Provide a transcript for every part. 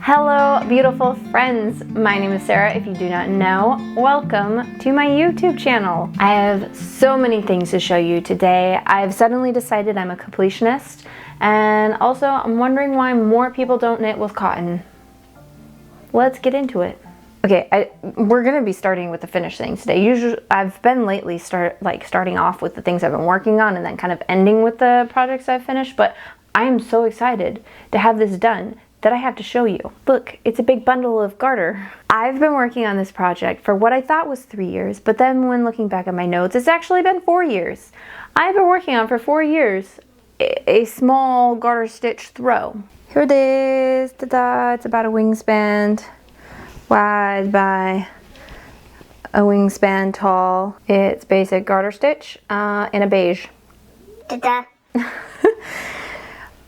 Hello, beautiful friends. My name is Sarah. If you do not know, welcome to my YouTube channel. I have so many things to show you today. I've suddenly decided I'm a completionist, and also I'm wondering why more people don't knit with cotton. Let's get into it. Okay, we're gonna be starting with the finished things today. Usually, I've been lately starting off with the things I've been working on and then kind of ending with the projects I've finished, but I am so excited to have this done that I have to show you. Look, it's a big bundle of garter. I've been working on this project for what I thought was 3 years, but then when looking back at my notes, it's actually been 4 years. I've been working on for 4 years a small garter stitch throw. Here it is, ta-da, it's about a wingspan wide by a wingspan tall. It's basic garter stitch in a beige. Ta-da.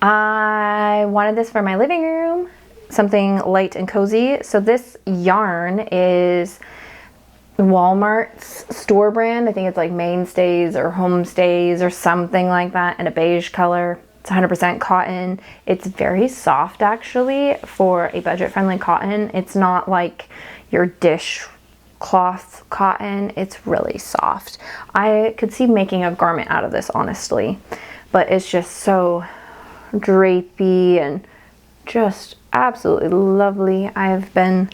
I wanted this for my living room, something light and cozy. So this yarn is Walmart's store brand. I think it's like Mainstays or Homestays or something like that, in a beige color. It's 100% cotton. It's very soft actually for a budget-friendly cotton. It's not like your dishcloth cotton. It's really soft. I could see making a garment out of this, honestly, but it's just so drapey and just absolutely lovely. I've been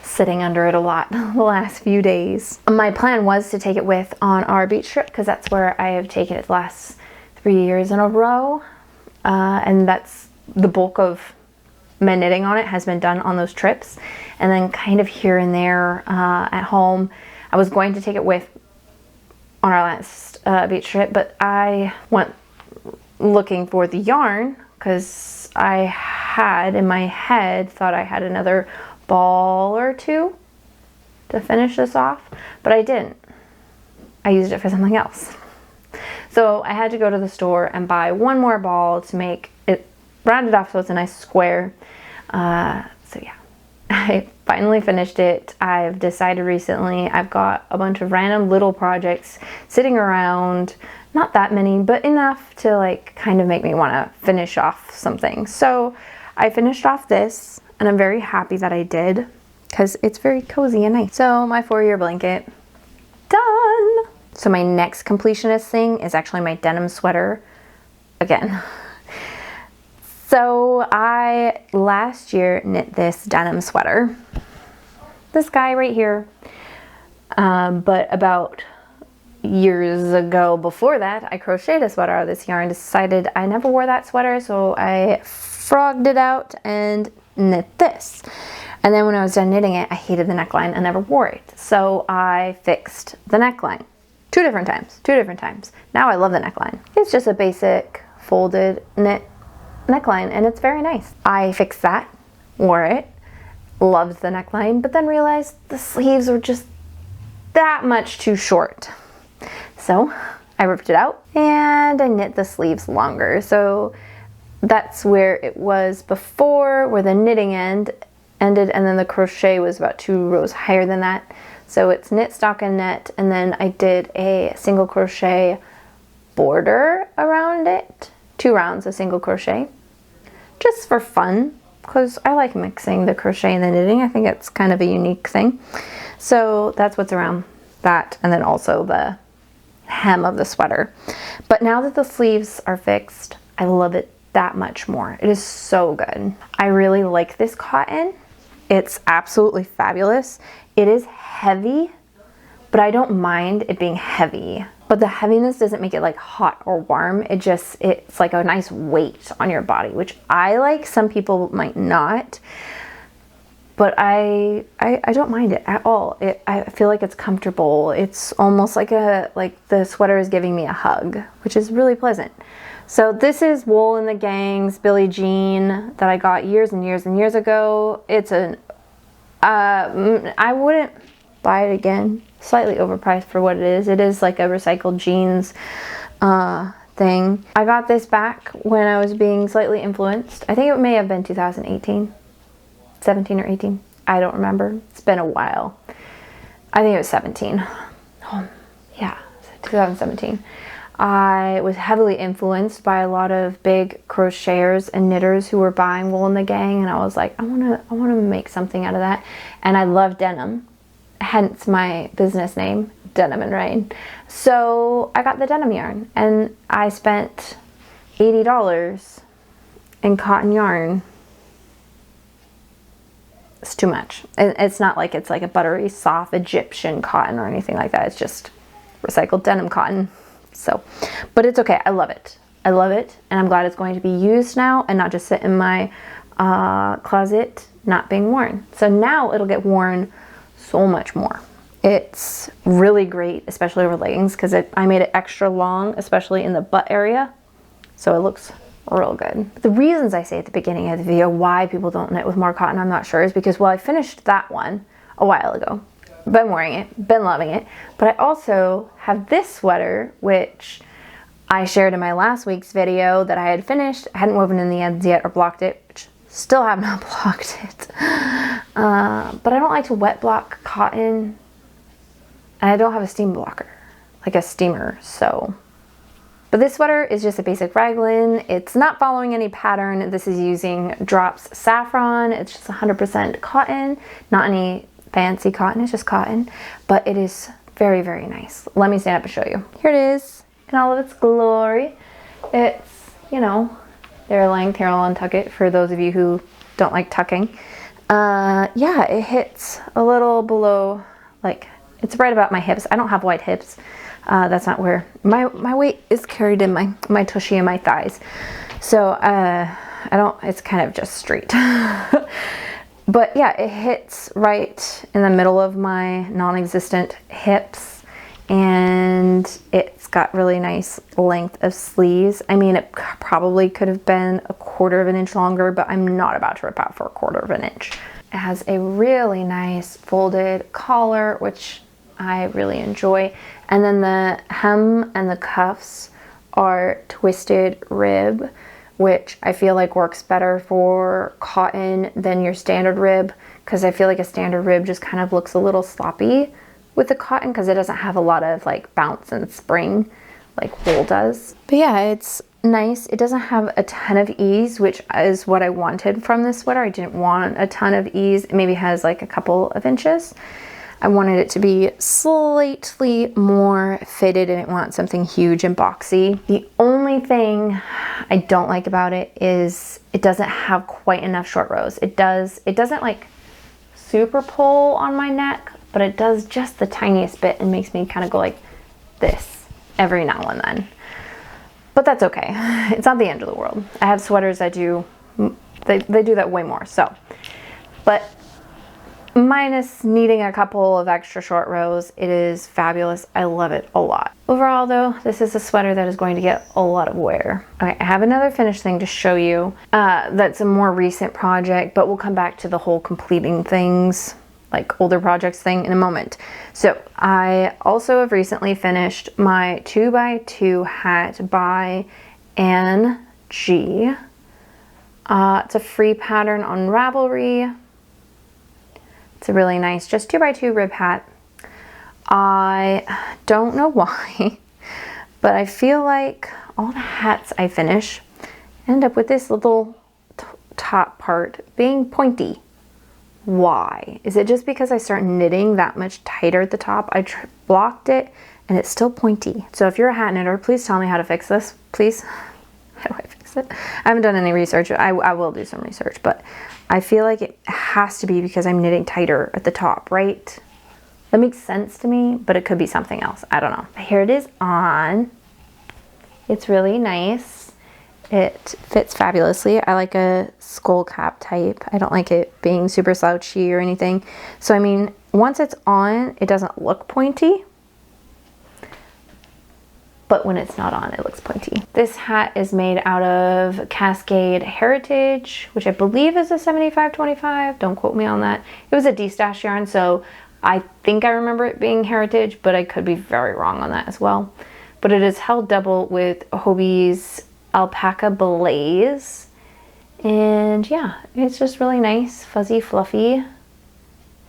sitting under it a lot the last few days. My plan was to take it with on our beach trip because that's where I have taken it the last 3 years in a row, and that's the bulk of my knitting on it has been done on those trips, and then kind of here and there at home. I was going to take it with on our last beach trip, but I went looking for the yarn because I had in my head thought I had another ball or two to finish this off, but I didn't. I used it for something else. So I had to go to the store and buy one more ball to make it rounded off so it's a nice square. So yeah, I finally finished it. I've decided recently I've got a bunch of random little projects sitting around. Not that many, but enough to like kind of make me want to finish off something. So I finished off this and I'm very happy that I did because it's very cozy and nice. So my 4-year blanket, done. So my next completionist thing is actually my denim sweater again. So I last year knit this denim sweater, this guy right here, but about years ago before that, I crocheted a sweater out of this yarn. Decided I never wore that sweater, so I frogged it out and knit this. And then when I was done knitting it, I hated the neckline and never wore it. So I fixed the neckline two different times. Now I love the neckline. It's just a basic folded knit neckline and it's very nice. I fixed that, wore it, loved the neckline, but then realized the sleeves were just that much too short. So I ripped it out and I knit the sleeves longer. So that's where it was before, where the knitting end ended, and then the crochet was about 2 rows higher than that. So it's knit, stockinette, and then I did a single crochet border around it, 2 rounds of single crochet, just for fun, because I like mixing the crochet and the knitting. I think it's kind of a unique thing. So that's what's around that, and then also the hem of the sweater. But now that the sleeves are fixed, I love it that much more. It is so good. I really like this cotton. It's absolutely fabulous. It is heavy, but I don't mind it being heavy. But the heaviness doesn't make it like hot or warm. It's like a nice weight on your body, which I like. Some people might not. But I don't mind it at all. I feel like it's comfortable. It's almost like the sweater is giving me a hug, which is really pleasant. So this is Wool in the Gang's Billie Jean that I got years and years and years ago. It's I wouldn't buy it again. Slightly overpriced for what it is. It is like a recycled jeans thing. I got this back when I was being slightly influenced. I think it may have been 2018. 17 or 18, I don't remember. It's been a while. I think it was 17. Oh, yeah, 2017. I was heavily influenced by a lot of big crocheters and knitters who were buying wool in the gang, and I was like, I wanna make something out of that. And I love denim, hence my business name, Denim and Rain. So I got the denim yarn, and I spent $80 in cotton yarn. It's too much. It's not like it's like a buttery, soft Egyptian cotton or anything like that. It's just recycled denim cotton. So, but it's okay. I love it. I love it. And I'm glad it's going to be used now and not just sit in my closet not being worn. So now it'll get worn so much more. It's really great, especially over leggings, because I made it extra long, especially in the butt area. So it looks real good. The reasons I say at the beginning of the video why people don't knit with more cotton, I'm not sure, is because, well, I finished that one a while ago. Been wearing it, been loving it. But I also have this sweater, which I shared in my last week's video that I had finished. I hadn't woven in the ends yet or blocked it, which still have not blocked it. But I don't like to wet block cotton. And I don't have a steam blocker, like a steamer, so. But this sweater is just a basic raglan. It's not following any pattern. This is using Drops Safran. It's just 100% cotton, not any fancy cotton, it's just cotton. But it is very, very nice. Let me stand up and show you. Here it is in all of its glory. It's, you know, their length. Here, I'll untuck it for those of you who don't like tucking. Yeah, it hits a little below, like, it's right about my hips. I don't have wide hips. That's not where my weight is carried in my tushy and my thighs. So it's kind of just straight. But yeah, it hits right in the middle of my non-existent hips, and it's got really nice length of sleeves. I mean, it probably could have been a 1/4 of an inch longer, but I'm not about to rip out for a 1/4 of an inch. It has a really nice folded collar, which I really enjoy. And then the hem and the cuffs are twisted rib, which I feel like works better for cotton than your standard rib, because I feel like a standard rib just kind of looks a little sloppy with the cotton because it doesn't have a lot of like bounce and spring like wool does. But yeah, it's nice. It doesn't have a ton of ease, which is what I wanted from this sweater. I didn't want a ton of ease. It maybe has like a couple of inches. I wanted it to be slightly more fitted. I didn't want something huge and boxy. The only thing I don't like about it is it doesn't have quite enough short rows. It doesn't like super pull on my neck, but it does just the tiniest bit and makes me kind of go like this every now and then. But that's okay. It's not the end of the world. I have sweaters that do, they do that way more, so. But minus needing a couple of extra short rows, it is fabulous. I love it a lot. Overall though, this is a sweater that is going to get a lot of wear. Okay, I have another finished thing to show you. That's a more recent project, but we'll come back to the whole completing things, like older projects thing in a moment. So I also have recently finished my 2x2 hat by Anne G. It's a free pattern on Ravelry. It's a really nice, just 2x2 rib hat. I don't know why, but I feel like all the hats I finish end up with this little top part being pointy. Why? Is it just because I start knitting that much tighter at the top? I blocked it and it's still pointy. So if you're a hat knitter, please tell me how to fix this, please. How do I fix it? I haven't done any research. I will do some research, but I feel like it has to be because I'm knitting tighter at the top, right? That makes sense to me, but it could be something else. I don't know. Here it is on. It's really nice. It fits fabulously. I like a skull cap type. I don't like it being super slouchy or anything. So, I mean, once it's on, it doesn't look pointy. But when it's not on, it looks pointy. This hat is made out of Cascade Heritage, which I believe is a 75/25. Don't quote me on that. It was a D-stash yarn, so I think I remember it being Heritage, but I could be very wrong on that as well. But it is held double with Hobbie's Alpaca Blaze. And yeah, it's just really nice, fuzzy, fluffy,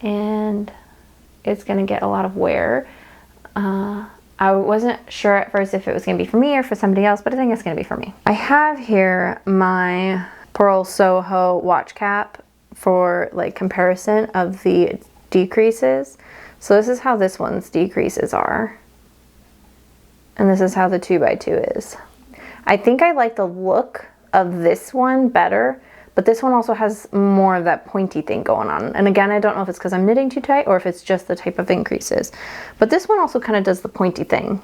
and it's gonna get a lot of wear. I wasn't sure at first if it was gonna be for me or for somebody else, but I think it's gonna be for me. I have here my Pearl Soho watch cap for like comparison of the decreases. So this is how this one's decreases are. And this is how the 2x2 is. I think I like the look of this one better, but this one also has more of that pointy thing going on. And again, I don't know if it's because I'm knitting too tight or if it's just the type of increases. But this one also kind of does the pointy thing.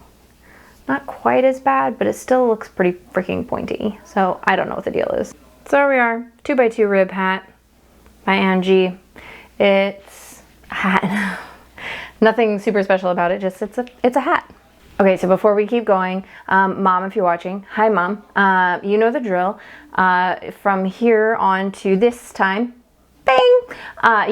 Not quite as bad, but it still looks pretty freaking pointy. So I don't know what the deal is. So here we are, 2x2 rib hat by Angie. It's a hat. Nothing super special about it, just it's a hat. Okay, so before we keep going, Mom, if you're watching, hi Mom, you know the drill. From here on to this time, bang,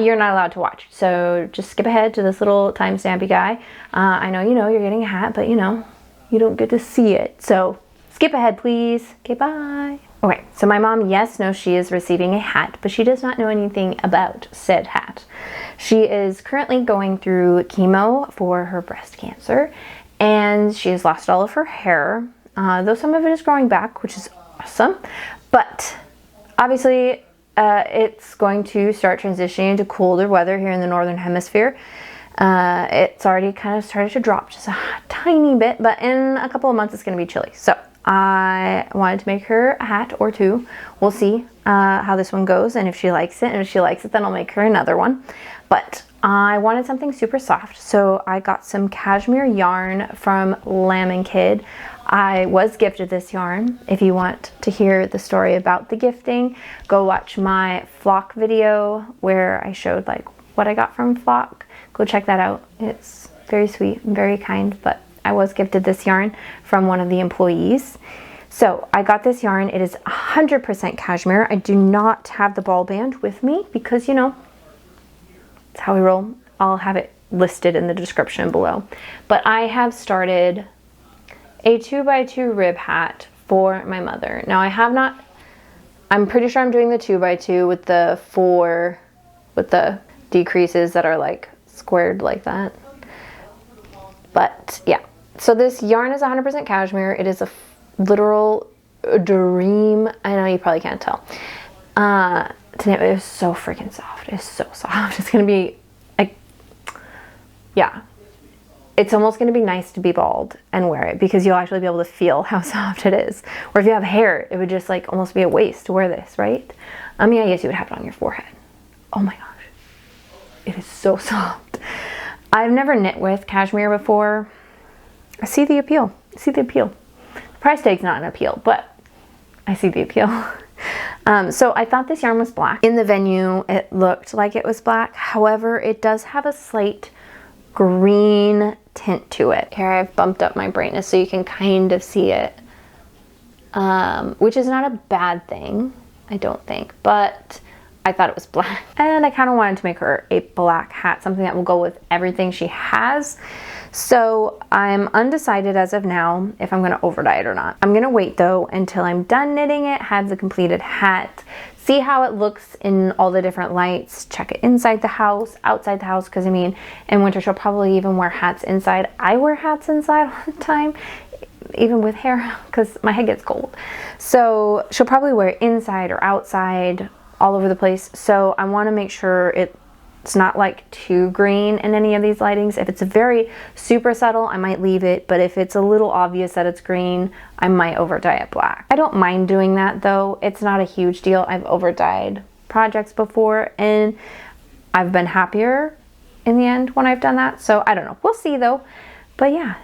you're not allowed to watch. So just skip ahead to this little timestampy guy. I know you're getting a hat, but you don't get to see it. So skip ahead, please. Okay, bye. Okay, so my mom, yes, knows she is receiving a hat, but she does not know anything about said hat. She is currently going through chemo for her breast cancer, and she has lost all of her hair, though some of it is growing back, which is awesome. But obviously, it's going to start transitioning into colder weather here in the Northern Hemisphere. It's already kind of started to drop just a tiny bit, but in a couple of months, it's going to be chilly. So I wanted to make her a hat or two. We'll see how this one goes and if she likes it. And if she likes it, then I'll make her another one. But I wanted something super soft, so I got some cashmere yarn from Lamb & Kid. I was gifted this yarn. If you want to hear the story about the gifting, go watch my Flock video where I showed like what I got from Flock. Go check that out. It's very sweet and very kind, but I was gifted this yarn from one of the employees. So I got this yarn. It is 100% cashmere. I do not have the ball band with me because, it's how we roll. I'll have it listed in the description below. But I have started a 2x2 rib hat for my mother. Now I have not, I'm pretty sure I'm doing the 2x2 with the 4, with the decreases that are like squared like that. But yeah, so this yarn is 100% cashmere. It is a literal dream. I know you probably can't tell. To knit, it is so freaking soft. It's so soft. It's gonna be like, yeah, it's almost gonna be nice to be bald and wear it because you'll actually be able to feel how soft it is. Or if you have hair, it would just like almost be a waste to wear this, right? I mean, I guess you would have it on your forehead. Oh my gosh, it is so soft. I've never knit with cashmere before. I see the appeal. I see the appeal. The price tag's not an appeal, but I see the appeal. So I thought this yarn was black. In the venue, it looked like it was black. However, it does have a slight green tint to it. Here I've bumped up my brightness so you can kind of see it, which is not a bad thing, I don't think, but I thought it was black. And I kind of wanted to make her a black hat, something that will go with everything she has. So I'm undecided as of now if I'm gonna over dye it or not. I'm gonna wait though until I'm done knitting it, have the completed hat, see how it looks in all the different lights, check it inside the house, outside the house, because I mean, in winter she'll probably even wear hats inside. I wear hats inside all the time, even with hair, because my head gets cold. So she'll probably wear it inside or outside, all over the place. So I wanna make sure it's not like too green in any of these lightings. If it's very super subtle, I might leave it, but if it's a little obvious that it's green, I might over dye it black. I don't mind doing that though. It's not a huge deal. I've over dyed projects before and I've been happier in the end when I've done that. So I don't know, we'll see though. But yeah,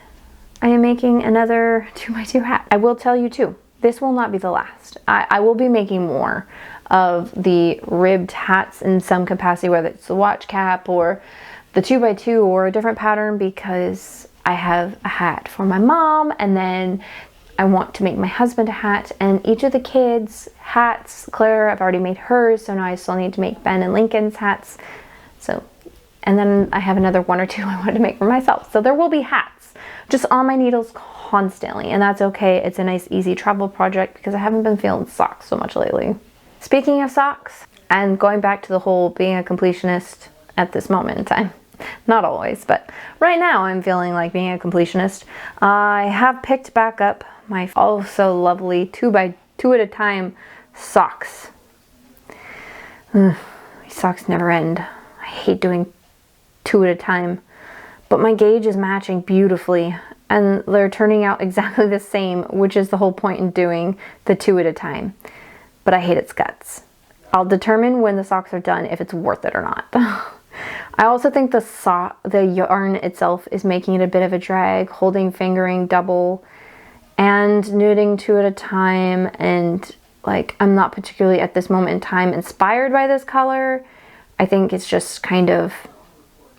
I am making another 2x2 hat. I will tell you too, this will not be the last. I will be making more of the ribbed hats in some capacity, whether it's the watch cap or the 2x2 or a different pattern, because I have a hat for my mom and then I want to make my husband a hat, and each of the kids' hats, Claire, I've already made hers, so now I still need to make Ben and Lincoln's hats. So, and then I have another 1 or 2 I want to make for myself. So there will be hats just on my needles constantly, and that's okay. It's a nice easy travel project because I haven't been feeling socks so much lately. Speaking of socks, and going back to the whole being a completionist at this moment in time, Not always, but right now I'm feeling like being a completionist. I have picked back up my also lovely 2x2 at a time socks. These socks never end. I hate doing 2 at a time, but my gauge is matching beautifully and they're turning out exactly the same, which is the whole point in doing the 2 at a time. But I hate its guts. I'll determine when the socks are done if it's worth it or not. I also think the yarn itself is making it a bit of a drag, holding, fingering, double, and knitting 2 at a time. And like, I'm not particularly at this moment in time inspired by this color. I think it's just kind of,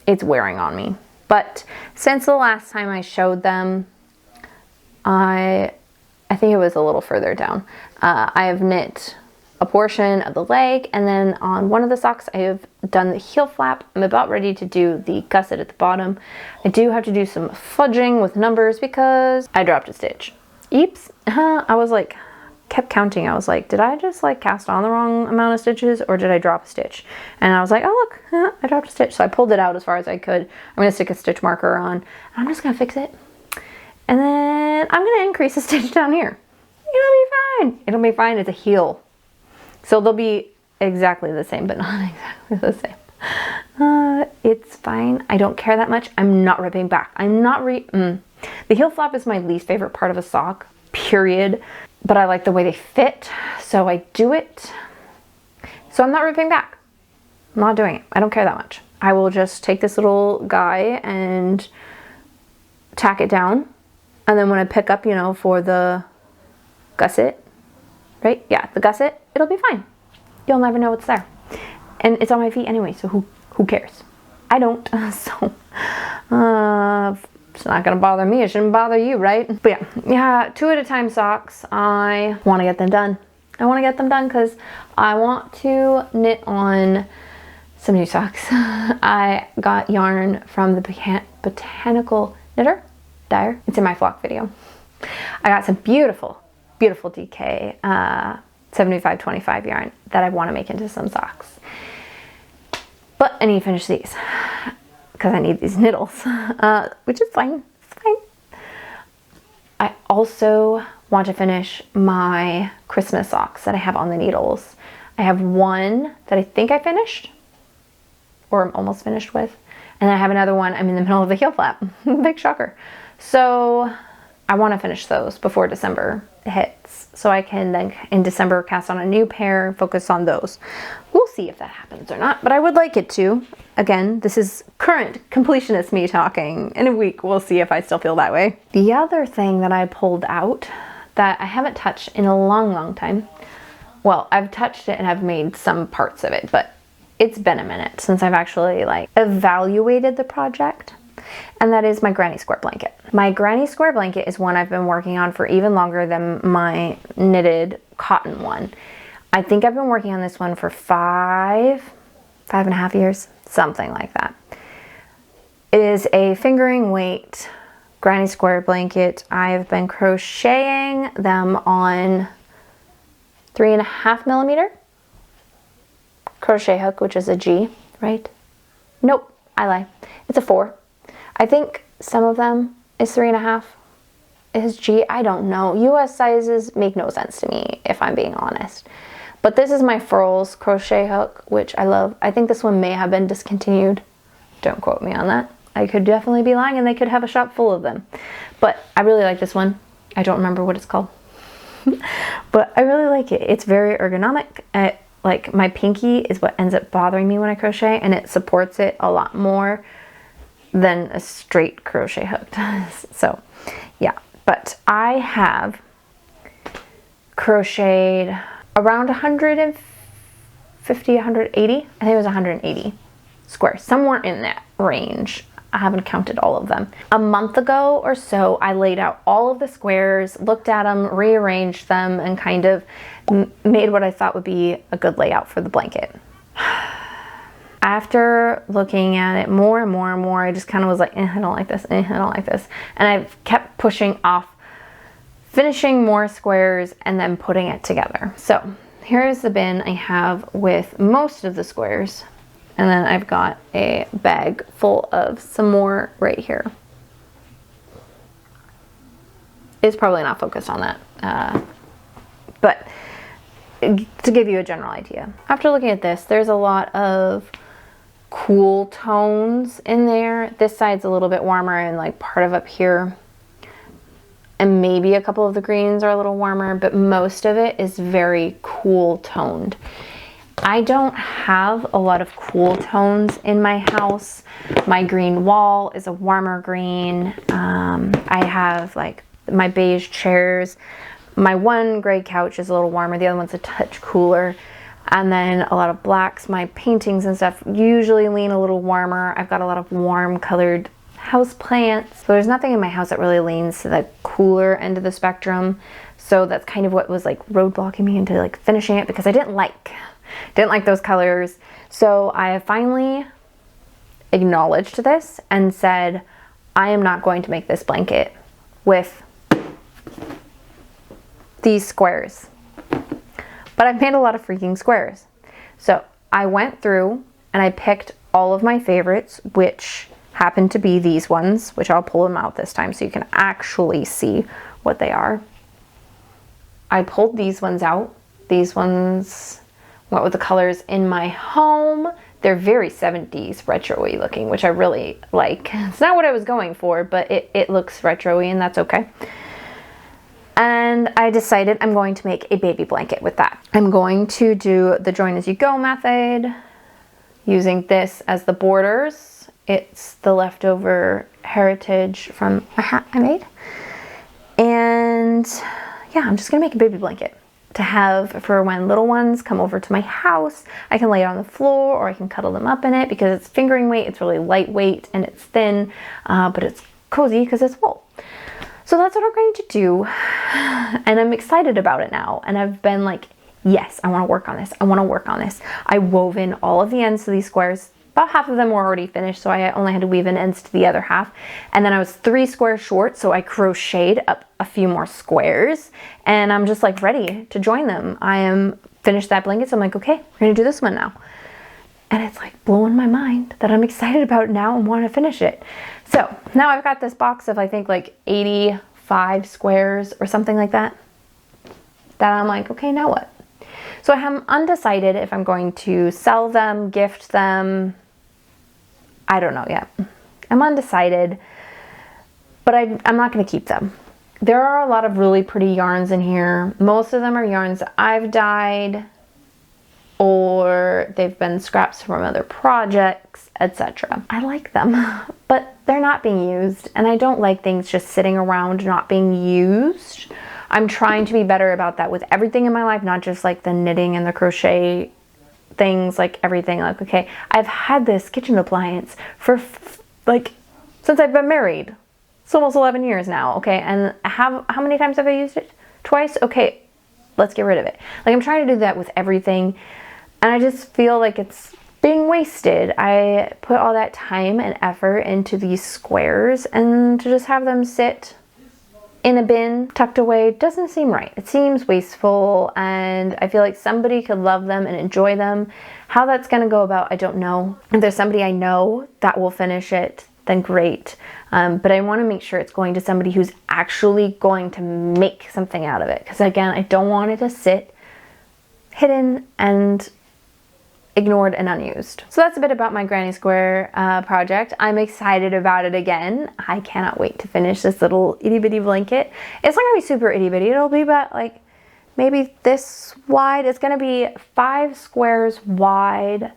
it's wearing on me. But since the last time I showed them, I think it was a little further down. I have knit a portion of the leg, and then on one of the socks I have done the heel flap. I'm about ready to do the gusset at the bottom. I do have to do some fudging with numbers because I dropped a stitch. Eeps. I was like, kept counting. I was like, did I just like cast on the wrong amount of stitches or did I drop a stitch? And I was like, oh look, I dropped a stitch. So I pulled it out as far as I could. I'm gonna stick a stitch marker on and I'm just gonna fix it. And then I'm gonna increase a stitch down here. It'll be fine. It'll be fine. It's a heel. So they'll be exactly the same, but not exactly the same. It's fine. I don't care that much. I'm not ripping back. I'm not The heel flap is my least favorite part of a sock, period. But I like the way they fit, so I do it. So I'm not ripping back. I'm not doing it. I don't care that much. I will just take this little guy and tack it down. And then when I pick up, you know, for the gusset, right? Yeah, the gusset, it'll be fine. You'll never know it's there. And it's on my feet anyway, so who cares? I don't, so it's not gonna bother me. It shouldn't bother you, right? But yeah, 2 at a time socks. I want to get them done. I want to get them done because I want to knit on some new socks. I got yarn from the Botanical Knitter Dyer. It's in my flock video. I got some beautiful DK 75/25 yarn that I want to make into some socks. But I need to finish these because I need these niddles, which is fine. It's fine. I also want to finish my Christmas socks that I have on the needles. I have one that I think I finished, or I'm almost finished with, and I have another one I'm in the middle of the heel flap. Big shocker. So I want to finish those before December hits, so I can then in December cast on a new pair and focus on those. We'll see if that happens or not, but I would like it to. Again, this is current completionist me talking. In a week, we'll see if I still feel that way. The other thing that I pulled out that I haven't touched in a long time, well, I've touched it and I've made some parts of it, but it's been a minute since I've actually like evaluated the project. And that is my granny square blanket. My granny square blanket is one I've been working on for even longer than my knitted cotton one. I think I've been working on this one for 5.5 years, something like that. It is a fingering weight granny square blanket. I've been crocheting them on 3.5 millimeter crochet hook, which is a G, right? Nope, I lie. It's a 4. I think some of them is 3.5. Is G, I don't know. US sizes make no sense to me, if I'm being honest. But this is my Furls crochet hook, which I love. I think this one may have been discontinued. Don't quote me on that. I could definitely be lying and they could have a shop full of them. But I really like this one. I don't remember what it's called. But I really like it. It's very ergonomic. Like my pinky is what ends up bothering me when I crochet, and it supports it a lot more than a straight crochet hook does. So yeah, but I have crocheted around 150, 180. I think it was 180 squares, somewhere in that range. I haven't counted all of them. A month ago or so, I laid out all of the squares, looked at them, rearranged them, and kind of made what I thought would be a good layout for the blanket. After looking at it more and more and more, I just kind of was like, I don't like this, I don't like this. And I've kept pushing off finishing more squares and then putting it together. So here's the bin I have with most of the squares And then I've got a bag full of some more right here. It's probably not focused on that, but to give you a general idea. After looking at this, there's a lot of cool tones in there. This side's a little bit warmer and like part of up here. And maybe a couple of the greens are a little warmer, but most of it is very cool toned. I don't have a lot of cool tones in my house. My green wall is a warmer green. I have like my beige chairs. My one gray couch is a little warmer. The other one's a touch cooler. And then a lot of blacks. My paintings and stuff usually lean a little warmer. I've got a lot of warm colored house plants. So there's nothing in my house that really leans to the cooler end of the spectrum. So that's kind of what was like roadblocking me into like finishing it, because I didn't like those colors. So I finally acknowledged this and said, I am not going to make this blanket with these squares. But I've made a lot of freaking squares. So I went through and I picked all of my favorites, which happen to be these ones, which I'll pull them out this time so you can actually see what they are. I pulled these ones out. These ones went with the colors in my home. They're very 70s retro-y looking, which I really like. It's not what I was going for, but it looks retro-y, and that's okay. And I decided I'm going to make a baby blanket with that. I'm going to do the join as you go method using this as the borders. It's the leftover heritage from a hat I made. And yeah, I'm just gonna make a baby blanket to have for when little ones come over to my house. I can lay it on the floor or I can cuddle them up in it because it's fingering weight. It's really lightweight and it's thin, but it's cozy because it's wool. So that's what I'm going to do. And I'm excited about it now. And I've been like, yes, I want to work on this. I want to work on this. I wove in all of the ends to these squares. About half of them were already finished, so I only had to weave in ends to the other half. And then I was 3 squares short, so I crocheted up a few more squares. And I'm just like ready to join them. I am finished that blanket, so I'm like, okay, we're gonna do this one now. And it's like blowing my mind that I'm excited about it now and want to finish it. So now I've got this box of I think like 85 squares or something like that. That I'm like, okay, now what? So I'm undecided if I'm going to sell them, gift them. I don't know yet. I'm undecided, but I'm not going to keep them. There are a lot of really pretty yarns in here. Most of them are yarns that I've dyed or they've been scraps from other projects, etc. I like them, but they're not being used, and I don't like things just sitting around not being used. I'm trying to be better about that with everything in my life, not just like the knitting and the crochet things, like everything. Like, okay, I've had this kitchen appliance for like since I've been married. It's almost 11 years now, okay? And how many times have I used it? Twice? Okay, let's get rid of it. Like, I'm trying to do that with everything, and I just feel like it's being wasted. I put all that time and effort into these squares, and to just have them sit in a bin tucked away doesn't seem right. It seems wasteful, and I feel like somebody could love them and enjoy them. How that's gonna go about, I don't know. If there's somebody I know that will finish it, then great. But I want to make sure it's going to somebody who's actually going to make something out of it. Because again, I don't want it to sit hidden and ignored and unused. So that's a bit about my granny square project. I'm excited about it again. I cannot wait to finish this little itty bitty blanket. It's not gonna be super itty bitty. It'll be about like maybe this wide. It's gonna be 5 squares wide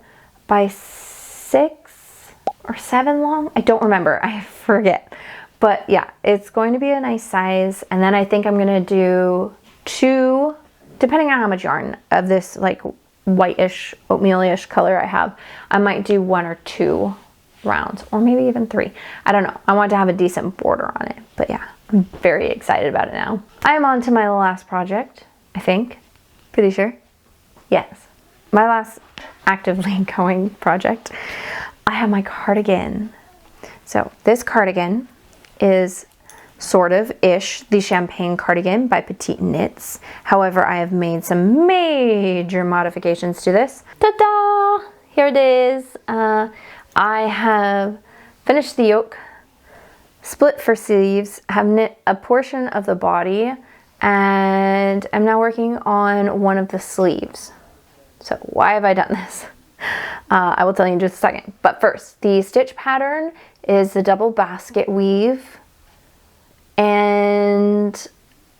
by 6 or 7 long. I don't remember, I forget. But yeah, it's going to be a nice size. And then I think I'm gonna do 2, depending on how much yarn of this like whitish, oatmeal-ish color I have, I might do 1 or 2 rounds, or maybe even 3. I don't know. I want to have a decent border on it. But yeah, I'm very excited about it now. I am on to my last project, I think. Pretty sure. Yes. My last actively going project. I have my cardigan. So this cardigan is sort of ish the champagne cardigan by Petite Knits. However, I have made some major modifications to this. Ta-da! here it is. I have finished the yoke, split for sleeves, have knit a portion of the body, and I'm now working on one of the sleeves. So why have I done this? I will tell you in just a second. But first, the stitch pattern is the double basket weave, and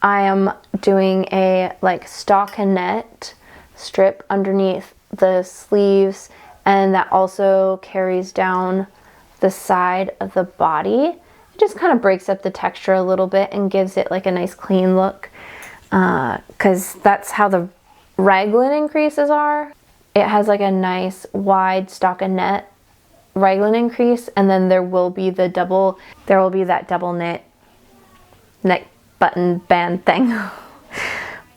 I am doing a like stockinette strip underneath the sleeves, and that also carries down the side of the body. It just kind of breaks up the texture a little bit and gives it like a nice clean look, because that's how the Raglan increases are. It has like a nice wide stockinette Raglan increase, and then there will be that double knit neck button band thing.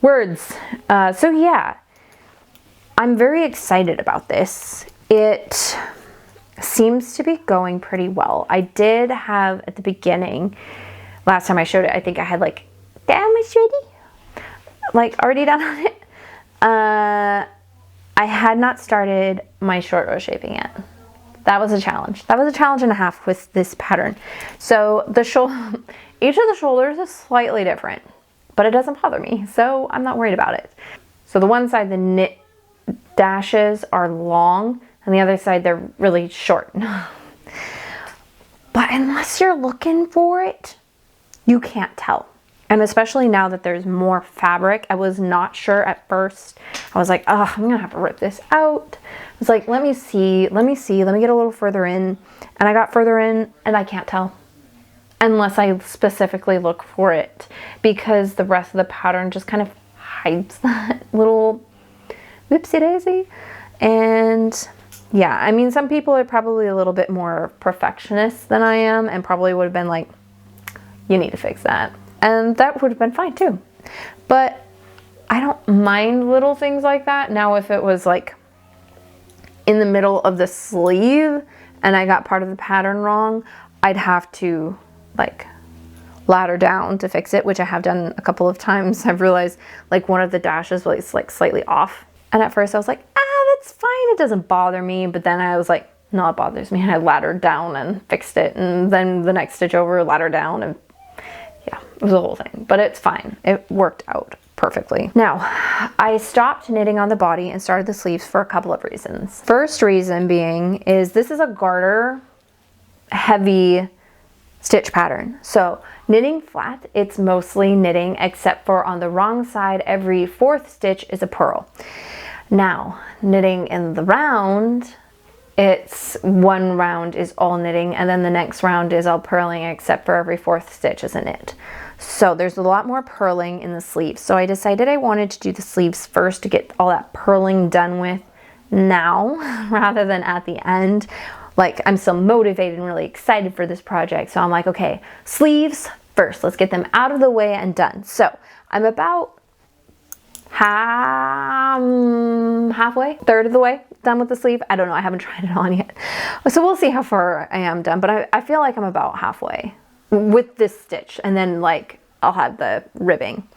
Words. So yeah, I'm very excited about this. It seems to be going pretty well. I did have at the beginning, last time I showed it, I think I had like, damn, it's ready, like already done on it. I had not started my short row shaping yet. That was a challenge. That was a challenge and a half with this pattern. So the each of the shoulders is slightly different, but it doesn't bother me, so I'm not worried about it. So the one side, the knit dashes are long, and the other side, they're really short. But unless you're looking for it, you can't tell. And especially now that there's more fabric, I was not sure at first. I was like, oh, I'm gonna have to rip this out. I was like, let me get a little further in. And I got further in and I can't tell. Unless I specifically look for it, because the rest of the pattern just kind of hides that little whoopsie daisy. And yeah, I mean, some people are probably a little bit more perfectionist than I am and probably would have been like, you need to fix that. And that would have been fine too. But I don't mind little things like that. Now, if it was like in the middle of the sleeve and I got part of the pattern wrong, I'd have to like ladder down to fix it, which I have done a couple of times. I've realized like one of the dashes was like slightly off. And at first I was like, that's fine, it doesn't bother me. But then I was like, no, it bothers me. And I laddered down and fixed it. And then the next stitch over, ladder down, and yeah, it was a whole thing, but it's fine. It worked out perfectly. Now, I stopped knitting on the body and started the sleeves for a couple of reasons. First reason being is this is a garter heavy stitch pattern. So knitting flat, it's mostly knitting, except for on the wrong side, every fourth stitch is a purl. Now, knitting in the round, it's one round is all knitting, and then the next round is all purling, except for every fourth stitch is a knit. So there's a lot more purling in the sleeves. So I decided I wanted to do the sleeves first to get all that purling done with now rather than at the end. Like, I'm still motivated and really excited for this project. So I'm like, okay, sleeves first. Let's get them out of the way and done. So I'm about halfway, third of the way done with the sleeve. I don't know, I haven't tried it on yet. So we'll see how far I am done, but I feel like I'm about halfway with this stitch, and then like I'll have the ribbing.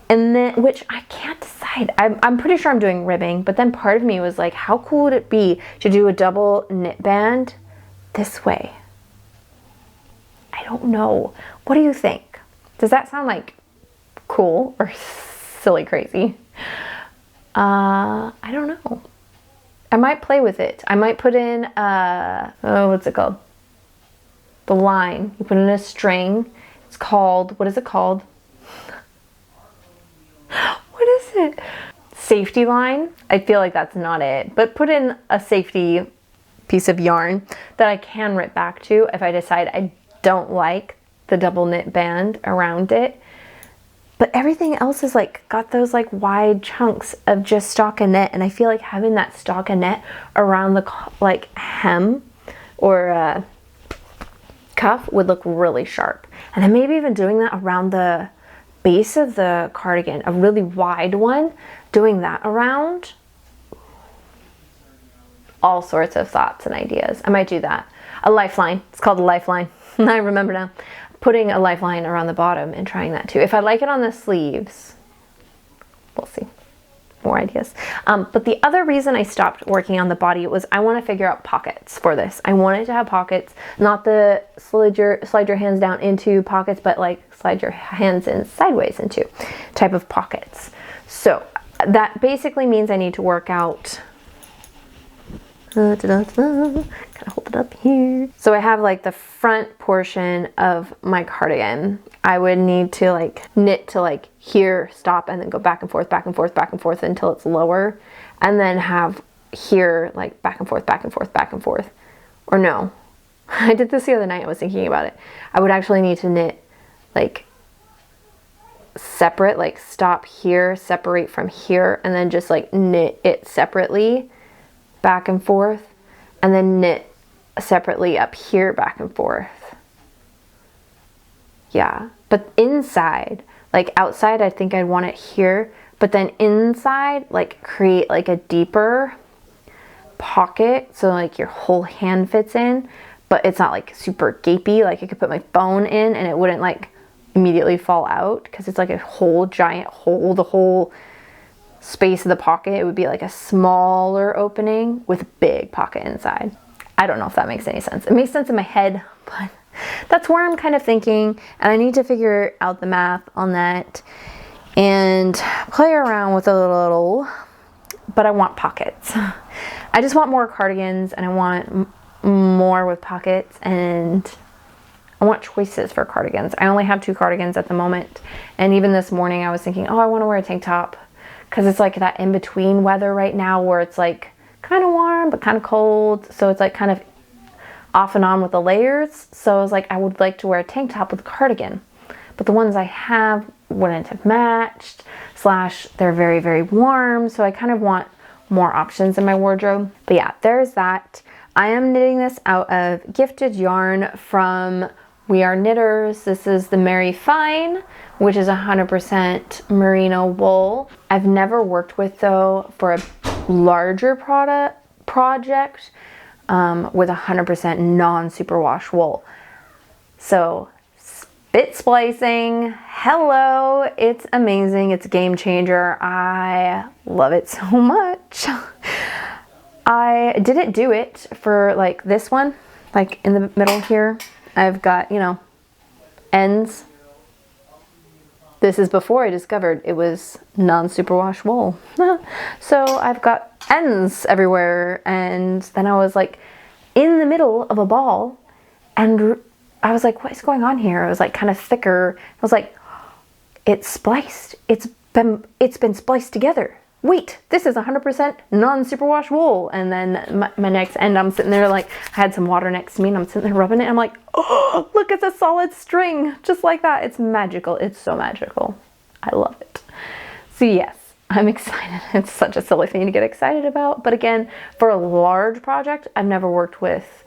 And then, which I can't decide. I'm pretty sure I'm doing ribbing, but then part of me was like, how cool would it be to do a double knit band this way? I don't know. What do you think? Does that sound like cool or silly crazy? I don't know. I might play with it. I might put in what's it called? The line. You put in a string. It's called, what is it called? What is it? Safety line. I feel like that's not it, but put in a safety piece of yarn that I can rip back to if I decide I don't like the double knit band around it. But everything else is like got those like wide chunks of just stockinette, and I feel like having that stockinette around the like hem or cuff would look really sharp. And then maybe even doing that around the base of the cardigan, a really wide one, doing that around. All sorts of thoughts and ideas. I might do that. A lifeline. It's called a lifeline. I remember now. Putting a lifeline around the bottom and trying that too. If I like it on the sleeves, we'll see. more ideas. But the other reason I stopped working on the body was I want to figure out pockets for this. I wanted to have pockets, not the slide your hands down into pockets, but like slide your hands in sideways into type of pockets. So that basically means I need to work out, kind of hold it up here. So I have like the front portion of my cardigan. I would need to like knit to like here, stop, and then go back and forth, back and forth, back and forth until it's lower. And then have here like back and forth, back and forth, back and forth. Or no, I did this the other night, I was thinking about it. I would actually need to knit like separate, like stop here, separate from here, and then just like knit it separately back and forth, and then knit separately up here back and forth. Yeah, but inside, like outside, I think I'd want it here, but then inside, like create like a deeper pocket so like your whole hand fits in, but it's not like super gapey. Like I could put my phone in and it wouldn't like immediately fall out because it's like a whole giant hole, the whole space of the pocket. It would be like a smaller opening with a big pocket inside. I don't know if that makes any sense. It makes sense in my head, but that's where I'm kind of thinking, and I need to figure out the math on that and play around with a little, but I want pockets. I just want more cardigans, and I want more with pockets, and I want choices for cardigans. I only have 2 cardigans at the moment, and even this morning I was thinking, oh, I want to wear a tank top, because it's like that in-between weather right now where it's like kind of warm but kind of cold, so it's like kind of off and on with the layers. So I was like, I would like to wear a tank top with a cardigan, but the ones I have wouldn't have matched, / they're very, very warm, so I kind of want more options in my wardrobe. But yeah, there's that. I am knitting this out of gifted yarn from We Are Knitters. This is the Meri Fine, which is 100% merino wool. I've never worked with, though, for a larger project with 100% non-superwash wool. So spit splicing, hello, it's amazing. It's a game changer. I love it so much. I didn't do it for like this one, like in the middle here. I've got, you know, ends. This is before I discovered it was non-superwash wool. So I've got ends everywhere, and then I was like in the middle of a ball, and I was like, what is going on here? It was like kind of thicker. I was like, it's spliced. It's been spliced together. Wait, this is 100% non-superwash wool. And then my next end, I'm sitting there like, I had some water next to me and I'm sitting there rubbing it. I'm like, oh, look, it's a solid string. Just like that. It's magical. It's so magical. I love it. So yes, I'm excited. It's such a silly thing to get excited about. But again, for a large project, I've never worked with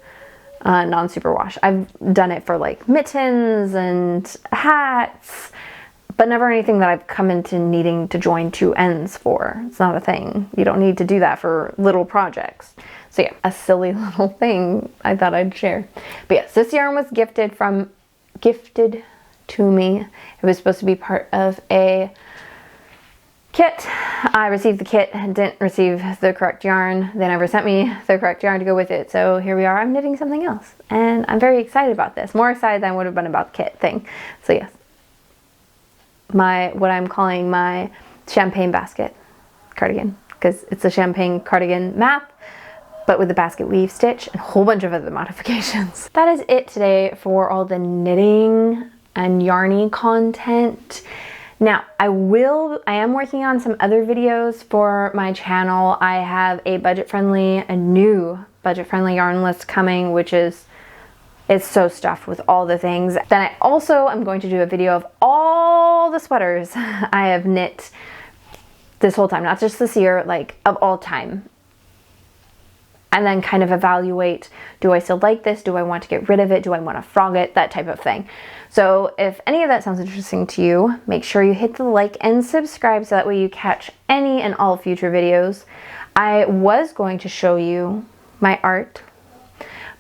non-superwash. I've done it for like mittens and hats, but never anything that I've come into needing to join 2 ends for. It's not a thing. You don't need to do that for little projects. So yeah, a silly little thing I thought I'd share. But yes, this yarn was gifted to me. It was supposed to be part of a kit. I received the kit and didn't receive the correct yarn. They never sent me the correct yarn to go with it. So here we are, I'm knitting something else. And I'm very excited about this. More excited than I would have been about the kit thing. So yes, what I'm calling my champagne basket cardigan, because it's a champagne cardigan math, but with the basket weave stitch and a whole bunch of other modifications. That is it today for all the knitting and yarny content. Now, I am working on some other videos for my channel. I have a new budget-friendly yarn list coming, which is, it's so stuffed with all the things. Then I also am going to do a video of all the sweaters I have knit this whole time, not just this year, like of all time. And then kind of evaluate, do I still like this? Do I want to get rid of it? Do I want to frog it? That type of thing. So if any of that sounds interesting to you, make sure you hit the like and subscribe so that way you catch any and all future videos. I was going to show you my art,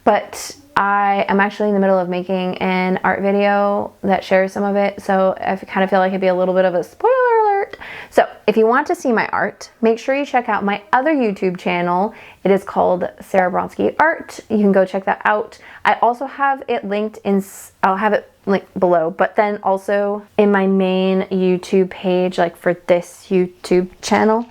but I am actually in the middle of making an art video that shares some of it, so I kind of feel like it'd be a little bit of a spoiler alert. So if you want to see my art, make sure you check out my other YouTube channel. It is called Sarah Bronski Art. You can go check that out. I also have it linked in, I'll have it linked below, but then also in my main YouTube page, like for this YouTube channel,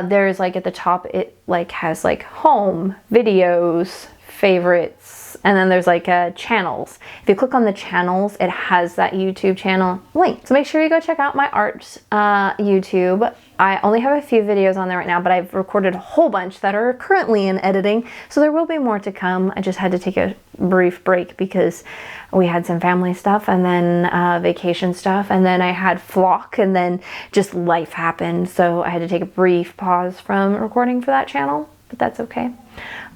there's like at the top, it like has like home, videos, favorites, and then there's like channels. If you click on the channels, it has that YouTube channel link. So make sure you go check out my art YouTube. I only have a few videos on there right now, but I've recorded a whole bunch that are currently in editing, so there will be more to come. I just had to take a brief break because we had some family stuff and then vacation stuff, and then I had flock, and then just life happened, so I had to take a brief pause from recording for that channel, but that's okay.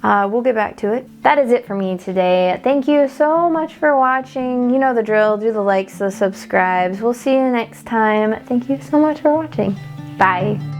We'll get back to it. That is it for me today. Thank you so much for watching. You know the drill. Do the likes, the subscribes. We'll see you next time. Thank you so much for watching. Bye.